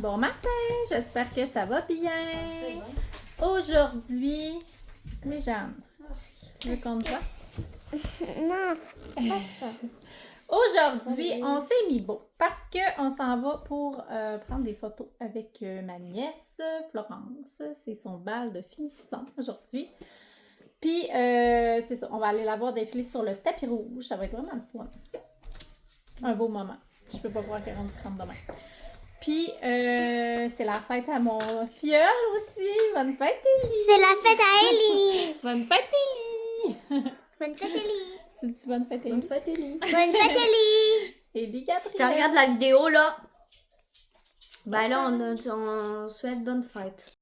Bon matin, j'espère que ça va bien. Aujourd'hui, oui Jeanne, tu veux qu'on te voit? Non, c'est pas ça. Aujourd'hui, on s'est mis beau parce qu'on s'en va pour prendre des photos avec ma nièce Florence. C'est son bal de finissant aujourd'hui. Puis, c'est ça, on va aller la voir défiler sur le tapis rouge. Ça va être vraiment le fun. Un beau moment. Je peux pas croire qu'elle rentre du crâne demain. Puis, c'est la fête à mon filleul aussi. Bonne fête, Ellie! C'est la fête à Ellie. Bonne fête, Ellie! Bonne fête, Ellie. Tu dis bonne fête, Ellie? Bonne fête, Ellie. Bonne fête, Ellie. Ellie Si tu Gabrielle. regardes la vidéo, là, ben là, on souhaite bonne fête.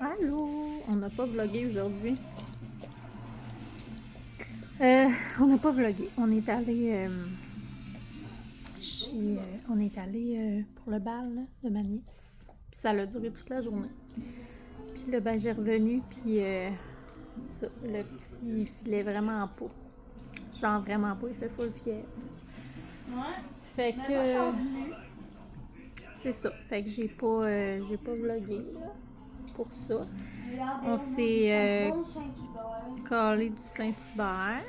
Allô! On n'a pas vlogué aujourd'hui. On n'a pas vlogué. On est allé pour le bal là, de ma nièce. Puis ça a duré toute la journée. Puis là, ben, j'ai revenu, puis ça, le petit, il filait vraiment pas. Genre vraiment pas, il fait full fièvre. Ouais. Fait que... c'est ça. Fait que j'ai pas vlogué là, pour ça. On s'est collé du Saint-Hubert.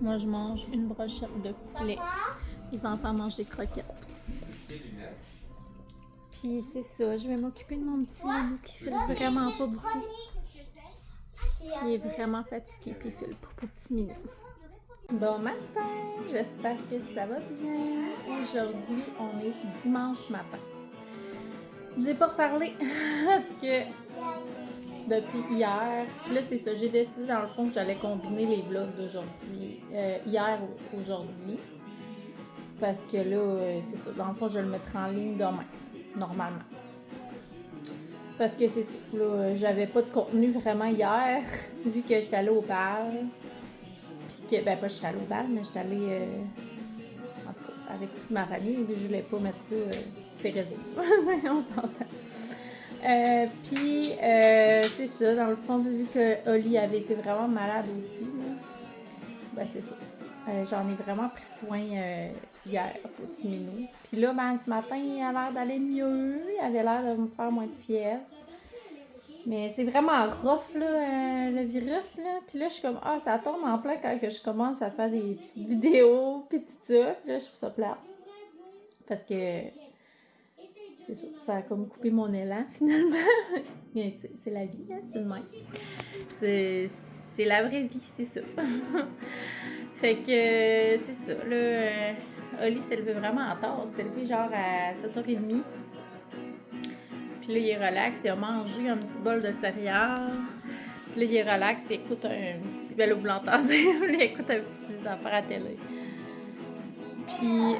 Moi, je mange une brochette de poulet. Les enfants mangent des croquettes. Puis c'est ça, je vais m'occuper de mon petit loulou qui file vraiment pas beaucoup. Il est vraiment fatigué puis il file pas petit minou. Bon matin, j'espère que ça va bien. Aujourd'hui, on est dimanche matin. J'ai pas reparlé parce que depuis hier, là c'est ça, j'ai décidé dans le fond que j'allais combiner les vlogs d'aujourd'hui, hier ou aujourd'hui. Parce que là, c'est ça, dans le fond je vais le mettre en ligne demain, normalement. Parce que c'est ça, là, j'avais pas de contenu vraiment hier, vu que j'étais allée au bal. Puis que, ben pas j'étais allée au bal, mais j'étais allée, en tout cas, avec toute ma famille, puis je voulais pas mettre ça, c'est réseau. On s'entend. Puis, c'est ça, dans le fond, vu que Oli avait été vraiment malade aussi, là, ben c'est ça. J'en ai vraiment pris soin hier, au petit minou. Puis là, ben, ce matin, il a l'air d'aller mieux. Il avait l'air de me faire moins de fièvre. Mais c'est vraiment rough, là, le virus, là. Puis là, je suis comme, ah, ça tombe en plein quand que je commence à faire des petites vidéos, puis tout ça. Puis là, je trouve ça plate. Parce que, c'est ça, ça a comme coupé mon élan, finalement. Mais, tu sais, c'est la vie, hein, c'est le même. C'est la vraie vie, c'est ça. Fait que, c'est ça, là, Oli s'est levé vraiment tard. Il s'est levé genre à 7h30. Puis là, il est relax, il a mangé un petit bol de céréales. Puis là, il est relax, il écoute un petit... Ben là, vous l'entendez, il écoute un petit affaire à télé. Puis,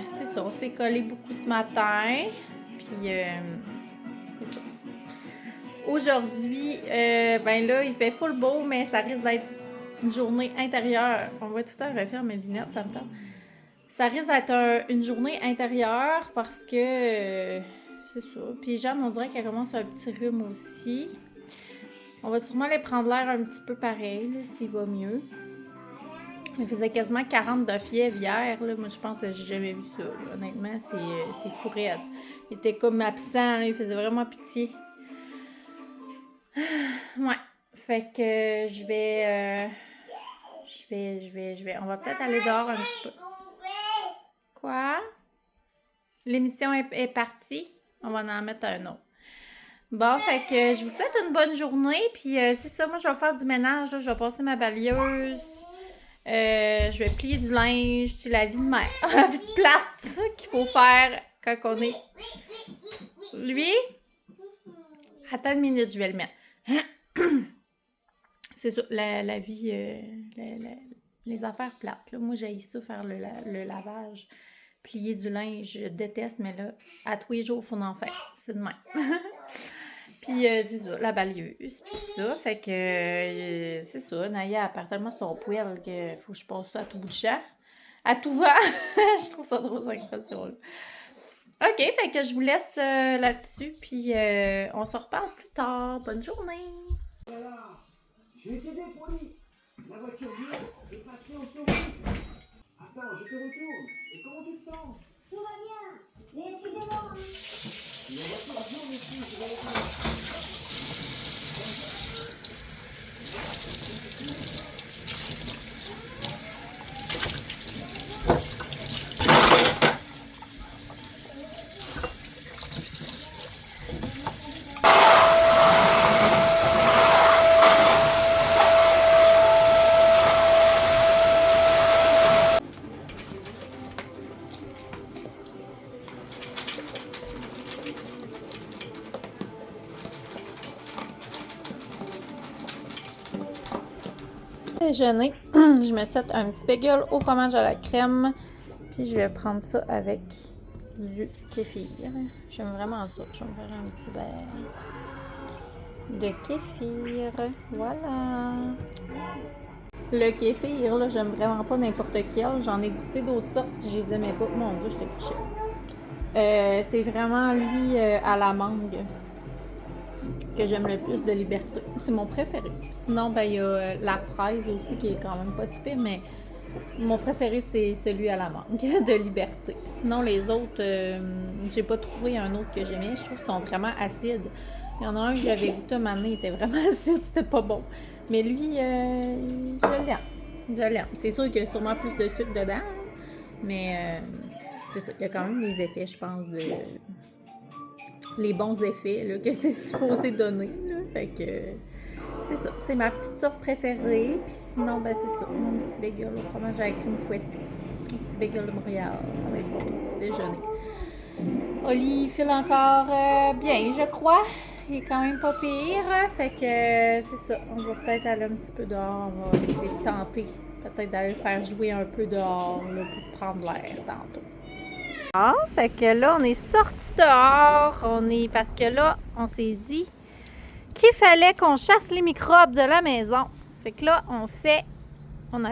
c'est ça, on s'est collé beaucoup ce matin. Puis, c'est ça. Aujourd'hui, ben là, il fait full beau, mais ça risque d'être une journée intérieure. On va tout le temps refaire mes lunettes, ça me tente. Ça risque d'être une journée intérieure parce que... c'est ça. Puis Jeanne, on dirait qu'elle commence un petit rhume aussi. On va sûrement aller prendre l'air un petit peu pareil, là, s'il va mieux. Il faisait quasiment 40 de fièvre hier. Là. Moi, je pense que j'ai jamais vu ça. Là. Honnêtement, c'est fou raide. Il était comme absent. Là. Il faisait vraiment pitié. Ouais. Fait que je vais... On va peut-être aller dehors un petit peu. Quoi? L'émission est partie? On va en mettre un autre. Bon, fait que je vous souhaite une bonne journée. Puis c'est ça, moi je vais faire du ménage. Là. Je vais passer ma balieuse. Je vais plier du linge. C'est la vie de mère. La vie de plate qu'il faut faire quand on est... Lui? Attends une minute, je vais le mettre. C'est ça, la vie... les affaires plates. Là. Moi, j'haïs ça, faire le lavage. Plier du linge, je déteste, mais là, à tous les jours, il faut en faire. C'est de même. Puis, c'est ça, la balayeuse, puis ça. Fait que, c'est ça, Naya, elle perd tellement son poêle qu'il faut que je passe ça à tout bout de champ. À tout vent. Je trouve ça drôle, cette expression-là. OK, fait que je vous laisse là-dessus, puis on se reparle plus tard. Bonne journée! Voilà, je vais t'aider, Polly. La voiture bleue est passée en théorie. Attends, je te retourne. Et comment tu te sens? Tout va bien, mais excusez-moi. La voiture jaune aussi, je vais retourner. Déjeuner, je me set un petit bagel au fromage à la crème, puis je vais prendre ça avec du kéfir. J'aime vraiment ça. Je vais me faire un petit verre de kéfir. Voilà. Le kéfir, là, j'aime vraiment pas n'importe quel. J'en ai goûté d'autres sortes, puis je les aimais pas. Mon Dieu, j'étais couchée. C'est vraiment lui à la mangue que j'aime le plus de Liberté. C'est mon préféré. Sinon, ben, il y a la fraise aussi qui est quand même pas super, mais mon préféré, c'est celui à la mangue de Liberté. Sinon, les autres, j'ai pas trouvé un autre que j'aimais. Je trouve qu'ils sont vraiment acides. Il y en a un que j'avais goûté un moment donné, il était vraiment acide, c'était pas bon. Mais lui, je l'aime. Je l'aime. C'est sûr qu'il y a sûrement plus de sucre dedans, mais c'est ça. Il y a quand même des effets, je pense, les bons effets là, que c'est supposé donner. Là. Fait que c'est ça. C'est ma petite sorte préférée. Puis sinon, ben c'est ça. Mon petit bagel au fromage à la crème fouettée. Un petit bagel de Montréal. Ça va être bon, petit déjeuner. Oli file encore bien, je crois. Il est quand même pas pire. Fait que c'est ça. On va peut-être aller un petit peu dehors. On va essayer de tenter. Peut-être d'aller le faire jouer un peu dehors là, pour prendre l'air tantôt. Fait que là, on est sorti dehors. Parce que là, on s'est dit qu'il fallait qu'on chasse les microbes de la maison. Fait que là, on a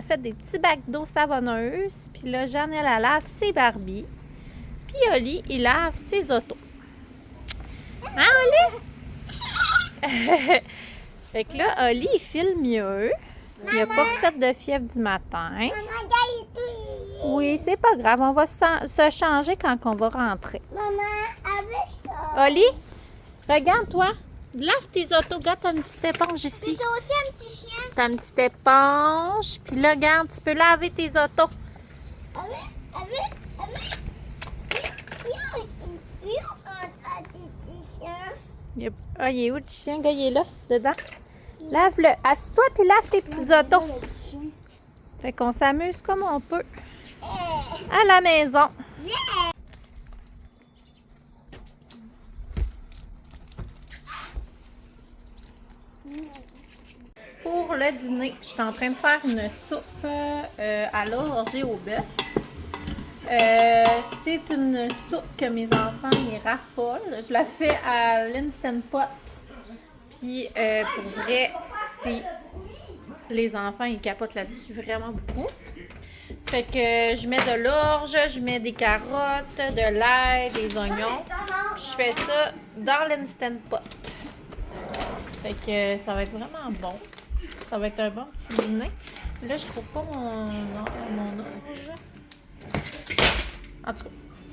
fait des petits bacs d'eau savonneuse. Puis là, Jeanne, elle lave ses Barbies. Puis Oli, il lave ses autos. Hein, Oli? Fait que là, Oli, il file mieux. Il n'a pas fait de fièvre du matin. Oui, c'est pas grave. On va se changer quand on va rentrer. Maman, avec ça. Oli, regarde, toi. Lave tes autos. Regarde, t'as une petite éponge ici. C'est aussi un petit chien. T'as une petite éponge. Puis là, regarde, tu peux laver tes autos. Ah, il est où le petit chien? Regarde, il est là, dedans. Lave-le. Assis-toi puis lave tes petites autos. Fait qu'on s'amuse comme on peut. À la maison. Pour le dîner, je suis en train de faire une soupe à l'orgée au bœuf. C'est une soupe que mes enfants y raffolent. Je la fais à l'Instant Pot. Puis pour vrai, les enfants ils capotent là-dessus vraiment beaucoup. Fait que je mets de l'orge, je mets des carottes, de l'ail, des oignons. Puis je fais ça dans l'Instant Pot. Fait que ça va être vraiment bon. Ça va être un bon petit dîner. Là, je trouve pas mon orge. En tout cas,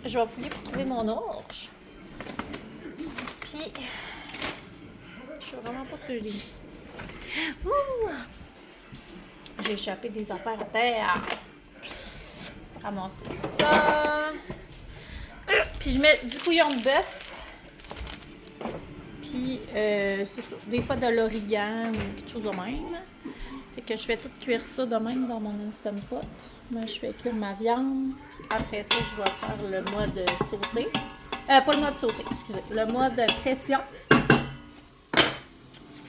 je vais fouiller pour trouver mon orge. Puis, je sais vraiment pas ce que je dis. J'ai échappé des affaires à terre. Ramasser ça. Puis, je mets du bouillon de bœuf. Puis, c'est ça. Des fois de l'origan ou quelque chose de même. Fait que je fais tout cuire ça de même dans mon Instant Pot. Moi, je fais cuire ma viande. Puis après ça, je vais faire le mode sauté. Pas le mode sauté, excusez. Le mode pression.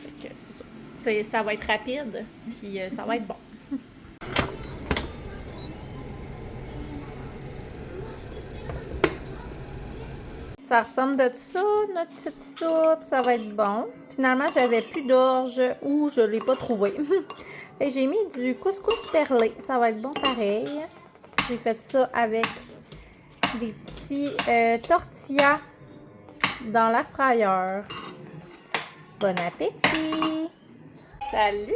Fait que c'est ça. Ça va être rapide. Puis ça va être bon. Ça ressemble de ça, notre petite soupe. Ça va être bon. Finalement, j'avais plus d'orge ou je l'ai pas trouvé. Et j'ai mis du couscous perlé. Ça va être bon pareil. J'ai fait ça avec des petits tortillas dans l'air fryer. Bon appétit! Salut!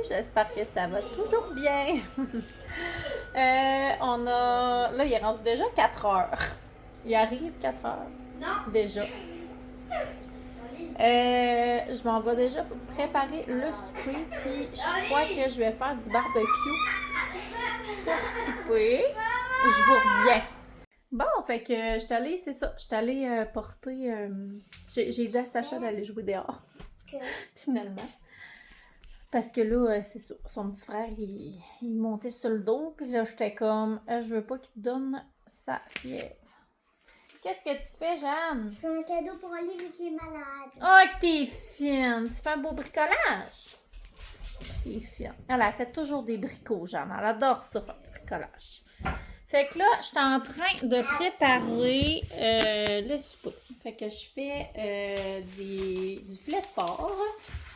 J'espère que ça va toujours bien. Là, il est rendu déjà 4 heures. Il arrive 4 heures. Non. Déjà. Je m'en vais déjà préparer le souper. Puis je crois que je vais faire du barbecue pour souper. Je vous reviens. Bon, fait que je suis allée, c'est ça. Je suis allée porter. J'ai dit à Sacha d'aller jouer dehors. Finalement. Parce que là, c'est ça. Son petit frère, il montait sur le dos. Puis là, j'étais comme, je veux pas qu'il te donne sa fièvre. Qu'est-ce que tu fais, Jeanne? Je fais un cadeau pour Olive qui est malade. Oh, t'es fine! Tu fais un beau bricolage? T'es fine. Elle a fait toujours des bricots, Jeanne. Elle adore ça, faire du bricolage. Fait que là, je suis en train de préparer le souper. Fait que je fais du filet de porc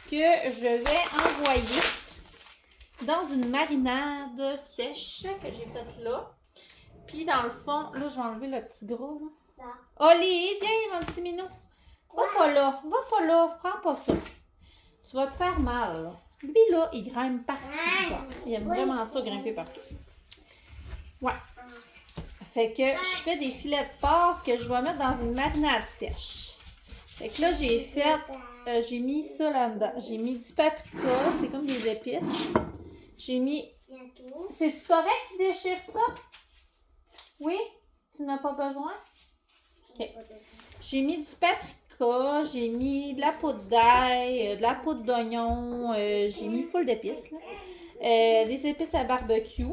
que je vais envoyer dans une marinade sèche que j'ai faite là. Puis dans le fond, là, je vais enlever le petit gros. Là. Oli, viens, mon petit minou. Va pas là, prends pas ça. Tu vas te faire mal, là. Lui, là, il grimpe partout, genre. Il aime vraiment ça, grimper partout. Ouais. Fait que je fais des filets de porc que je vais mettre dans une marinade sèche. Fait que là, j'ai mis ça là-dedans. J'ai mis du paprika, c'est comme des épices. J'ai mis... C'est-tu correct tu déchires ça? Oui? Tu n'as pas besoin? OK. J'ai mis du paprika, j'ai mis de la poudre d'ail, de la poudre d'oignon, j'ai mis full d'épices, des épices à barbecue.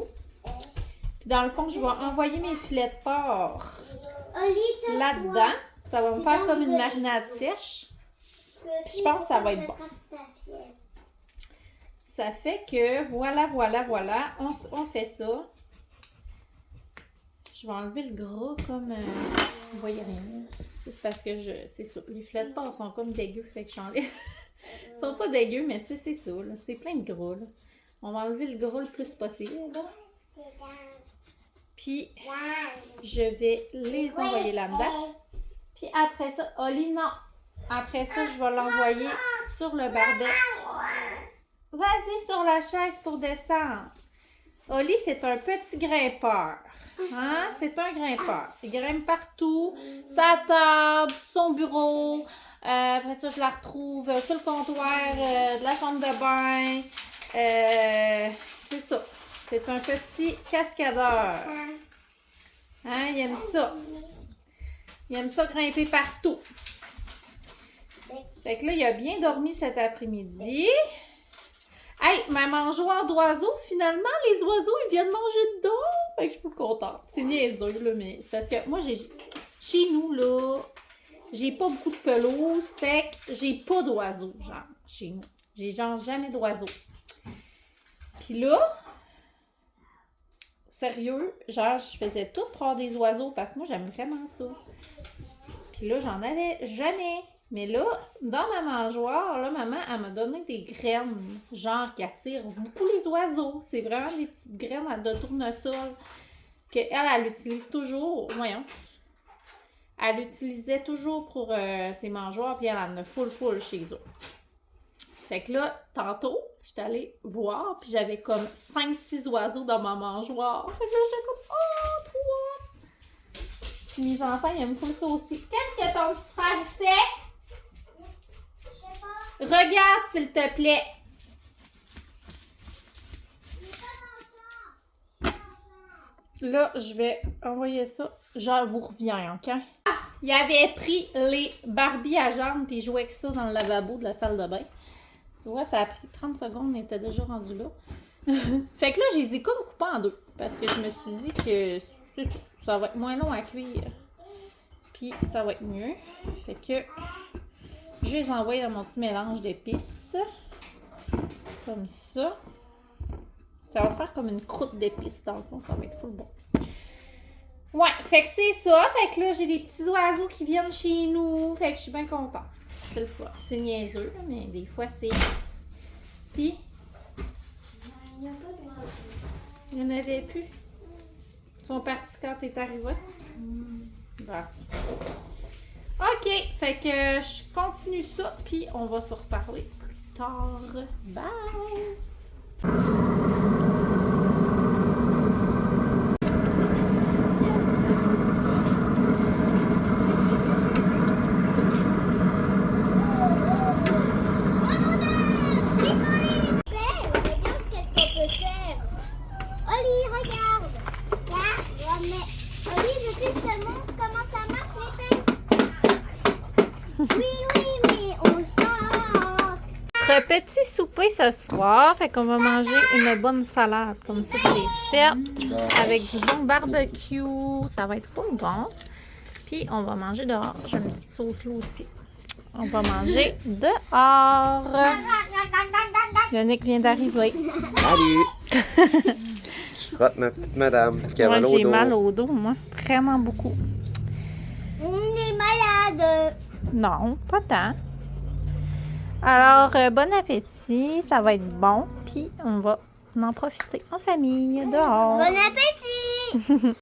Puis dans le fond, je vais envoyer mes filets de porc là-dedans. Ça va me faire comme une marinade sèche. Puis je pense que ça va être bon. Ça fait que voilà. On fait ça. Je vais enlever le gras comme... vous voyez rien. C'est parce que c'est ça. Les filets de porc sont comme dégueux, fait que j'enlève. Ils sont pas dégueux, mais tu sais, c'est ça. Là. C'est plein de gras. Là. On va enlever le gras le plus possible. Là. Puis, je vais les envoyer là-dedans. Puis après ça, Oli, non. Après ça, je vais l'envoyer sur le barbecue. Vas-y sur la chaise pour descendre. Oli, c'est un petit grimpeur. Hein? C'est un grimpeur. Il grimpe partout. Sa table, son bureau. Après ça, je la retrouve sur le comptoir de la chambre de bain. C'est ça. C'est un petit cascadeur. Hein? Il aime ça. Il aime ça grimper partout. Fait que là, il a bien dormi cet après-midi. Hey, ma mangeoire d'oiseaux, finalement, les oiseaux, ils viennent manger dedans. Fait que je suis pas contente. C'est niaiseux, là, mais c'est parce que moi, chez nous, là, j'ai pas beaucoup de pelouse. Fait que j'ai pas d'oiseaux, genre, chez nous. J'ai genre jamais d'oiseaux. Puis là, sérieux, genre, je faisais tout pour avoir des oiseaux parce que moi, j'aime vraiment ça. Puis là, j'en avais jamais. Mais là, dans ma mangeoire, là, maman, elle m'a donné des graines, genre, qui attirent beaucoup les oiseaux. C'est vraiment des petites graines de tournesol qu'elle utilise toujours. Voyons. Elle l'utilisait toujours pour ses mangeoires, puis elle en a full chez eux. Fait que là, tantôt, j'étais allée voir, puis j'avais comme 5-6 oiseaux dans ma mangeoire. Fait que là, j'étais comme, oh, trop! Puis mes enfants, ils aiment full ça aussi. Qu'est-ce que ton petit frère fait? Regarde, s'il te plaît. Là, je vais envoyer ça. Genre, vous reviens, OK? Ah, il avait pris les Barbie à jambes puis il jouait avec ça dans le lavabo de la salle de bain. Tu vois, ça a pris 30 secondes, on était déjà rendu là. Fait que là, je les ai comme coupés en deux. Parce que je me suis dit que ça va être moins long à cuire. Puis ça va être mieux. Fait que je les envoie dans mon petit mélange d'épices. Comme ça. Ça va faire comme une croûte d'épices dans le fond. Ça va être full bon. Ouais, fait que c'est ça. Fait que là, j'ai des petits oiseaux qui viennent chez nous. Fait que je suis bien contente. C'est le fun. C'est niaiseux, mais des fois, c'est... Puis... Il n'y en avait plus. Ils sont partis quand t'es arrivé. Bon. OK, fait que je continue ça, puis on va se reparler plus tard. Bye! Notre petit souper ce soir, fait qu'on va manger une bonne salade comme ça que j'ai faite avec du bon barbecue. Ça va être full bon. Puis on va manger dehors. J'ai une petite sauce là aussi. On va manger dehors. Yannick vient d'arriver. Salut! Je frotte ma petite madame. Qui a Moi, mal au j'ai dos. mal au dos, moi. Vraiment beaucoup. On est malade. Non, pas tant. Alors, bon appétit. Ça va être bon. Puis, on va en profiter en famille, dehors. Bon appétit.